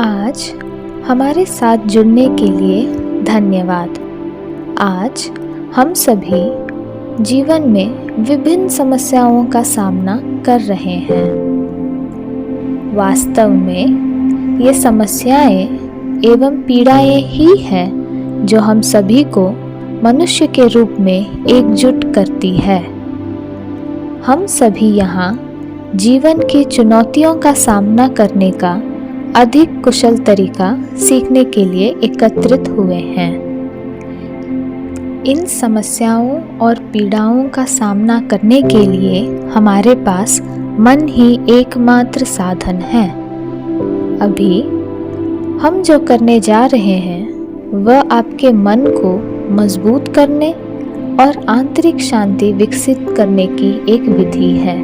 आज हमारे साथ जुड़ने के लिए धन्यवाद। आज हम सभी जीवन में विभिन्न समस्याओं का सामना कर रहे हैं। वास्तव में ये समस्याएं एवं पीड़ाएं ही हैं जो हम सभी को मनुष्य के रूप में एकजुट करती है। हम सभी यहाँ जीवन की चुनौतियों का सामना करने का अधिक कुशल तरीका सीखने के लिए एकत्रित हुए हैं। इन समस्याओं और पीड़ाओं का सामना करने के लिए हमारे पास मन ही एकमात्र साधन है। अभी हम जो करने जा रहे हैं वह आपके मन को मजबूत करने और आंतरिक शांति विकसित करने की एक विधि है,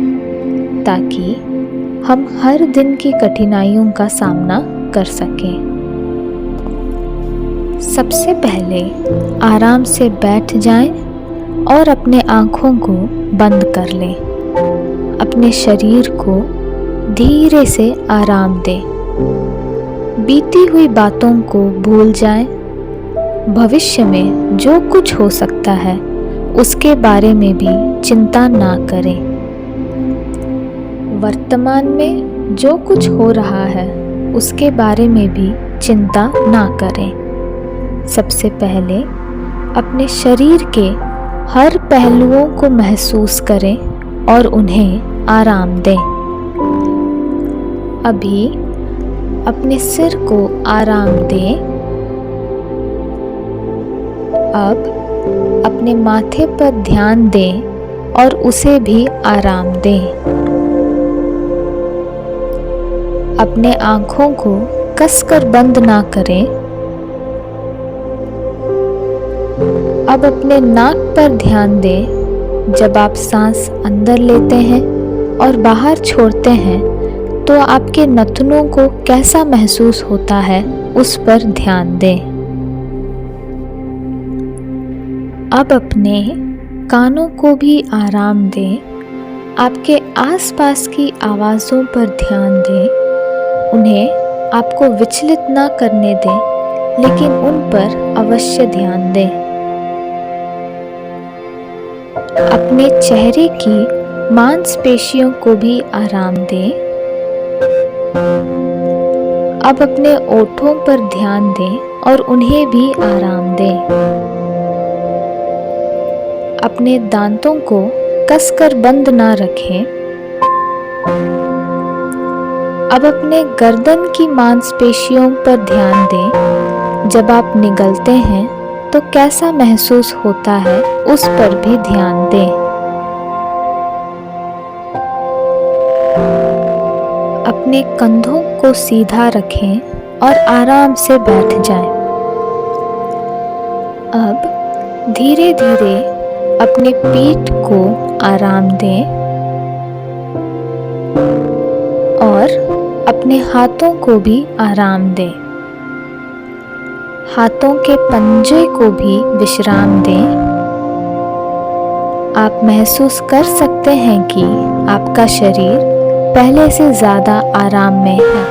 ताकि हम हर दिन की कठिनाइयों का सामना कर सकें। सबसे पहले आराम से बैठ जाएं और अपने आँखों को बंद कर लें। अपने शरीर को धीरे से आराम दें। बीती हुई बातों को भूल जाएं। भविष्य में जो कुछ हो सकता है उसके बारे में भी चिंता ना करें। वर्तमान में जो कुछ हो रहा है उसके बारे में भी चिंता ना करें। सबसे पहले अपने शरीर के हर पहलुओं को महसूस करें और उन्हें आराम दें। अभी अपने सिर को आराम दें। अब अपने माथे पर ध्यान दें और उसे भी आराम दें। अपने आँखों को कसकर बंद ना करें। अब अपने नाक पर ध्यान दें। जब आप सांस अंदर लेते हैं और बाहर छोड़ते हैं तो आपके नथनों को कैसा महसूस होता है उस पर ध्यान दें। अब अपने कानों को भी आराम दें। आपके आसपास की आवाज़ों पर ध्यान दें। उन्हें आपको विचलित ना करने दें, लेकिन उन पर अवश्य ध्यान दें। अपने चेहरे की मांसपेशियों को भी आराम दें। अब अपने ओठों पर ध्यान दें और उन्हें भी आराम दें। अपने दांतों को कसकर बंद ना रखें। अब अपने गर्दन की मांसपेशियों पर ध्यान दें। जब आप निगलते हैं तो कैसा महसूस होता है उस पर भी ध्यान दें। अपने कंधों को सीधा रखें और आराम से बैठ जाएं। अब धीरे धीरे अपने पीठ को आराम दें और अपने हाथों को भी आराम दें। हाथों के पंजे को भी विश्राम दें। आप महसूस कर सकते हैं कि आपका शरीर पहले से ज़्यादा आराम में है।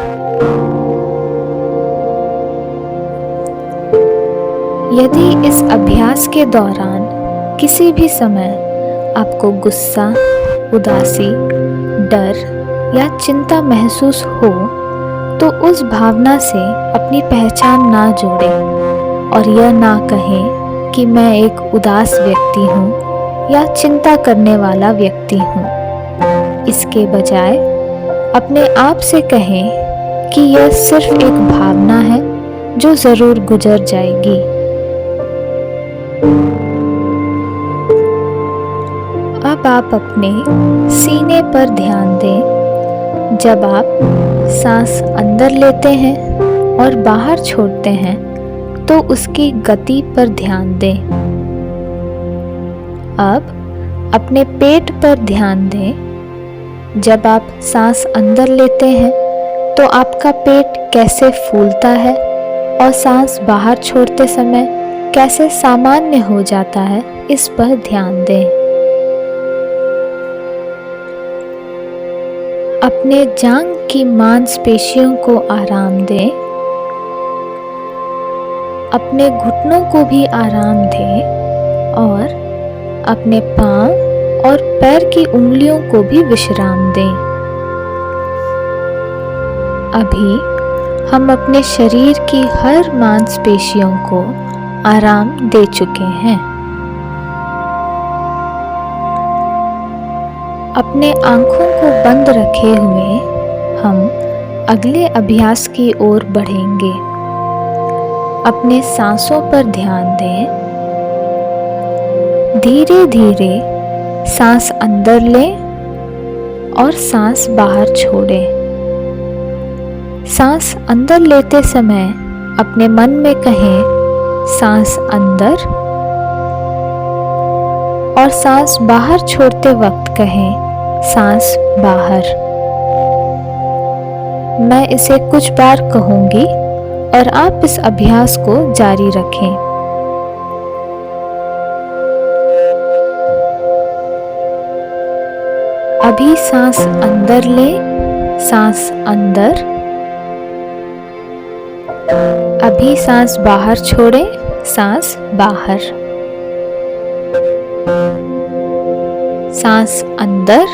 यदि इस अभ्यास के दौरान किसी भी समय आपको गुस्सा, उदासी, डर या चिंता महसूस हो तो उस भावना से अपनी पहचान ना जोड़ें और यह ना कहें कि मैं एक उदास व्यक्ति हूँ या चिंता करने वाला व्यक्ति हूँ। इसके बजाय अपने आप से कहें कि यह सिर्फ एक भावना है जो ज़रूर गुजर जाएगी। अब आप अपने सीने पर ध्यान दें। जब आप सांस अंदर लेते हैं और बाहर छोड़ते हैं तो उसकी गति पर ध्यान दें। अब अपने पेट पर ध्यान दें। जब आप सांस अंदर लेते हैं तो आपका पेट कैसे फूलता है और सांस बाहर छोड़ते समय कैसे सामान्य हो जाता है, इस पर ध्यान दें। अपने जांघ की मांसपेशियों को आराम दें। अपने घुटनों को भी आराम दें और अपने पाँव और पैर की उंगलियों को भी विश्राम दें। अभी हम अपने शरीर की हर मांसपेशियों को आराम दे चुके हैं। अपने आँखों को बंद रखे हुए हम अगले अभ्यास की ओर बढ़ेंगे। अपने सांसों पर ध्यान दें। धीरे धीरे सांस अंदर लें और सांस बाहर छोड़ें। सांस अंदर लेते समय अपने मन में कहें सांस अंदर, और सांस बाहर छोड़ते वक्त कहें सांस बाहर। मैं इसे कुछ बार कहूंगी और आप इस अभ्यास को जारी रखें। अभी सांस अंदर लें, सांस अंदर। अभी सांस बाहर छोड़ें, सांस बाहर। सांस अंदर,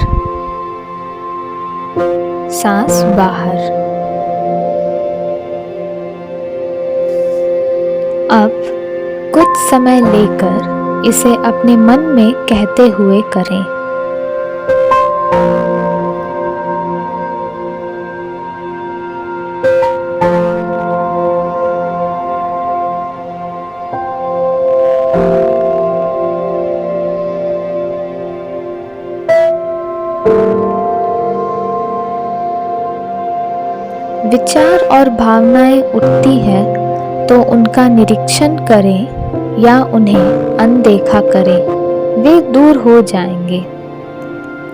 सांस बाहर। अब कुछ समय लेकर इसे अपने मन में कहते हुए करें। विचार और भावनाएं उठती है तो उनका निरीक्षण करें या उन्हें अनदेखा करें, वे दूर हो जाएंगे।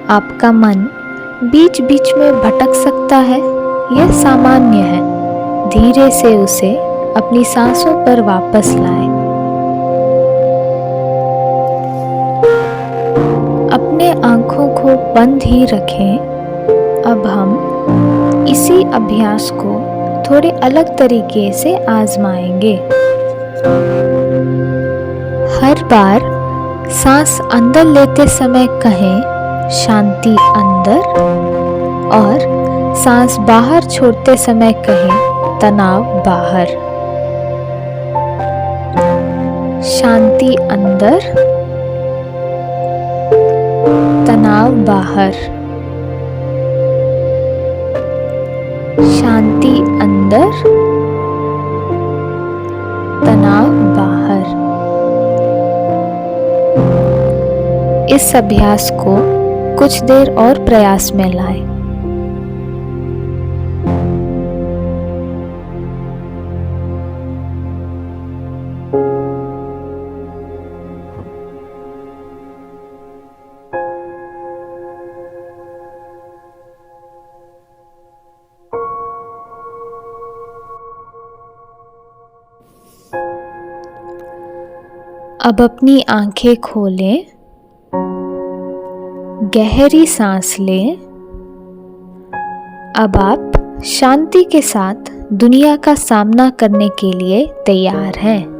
आपका मन बीच बीच में भटक सकता है, यह सामान्य है। धीरे से उसे अपनी सांसों पर वापस लाएं। अपने आँखों को बंद ही रखें। अब हम इसी अभ्यास को थोड़े अलग तरीके से आजमाएंगे। हर बार सांस अंदर लेते समय कहें शांति अंदर, और सांस बाहर छोड़ते समय कहें तनाव बाहर। शांति अंदर, तनाव बाहर। शांति अंदर, तनाव बाहर। इस अभ्यास को कुछ देर और प्रयास में लाएं। अब अपनी आंखें खोलें, गहरी सांस लें। अब आप शांति के साथ दुनिया का सामना करने के लिए तैयार हैं।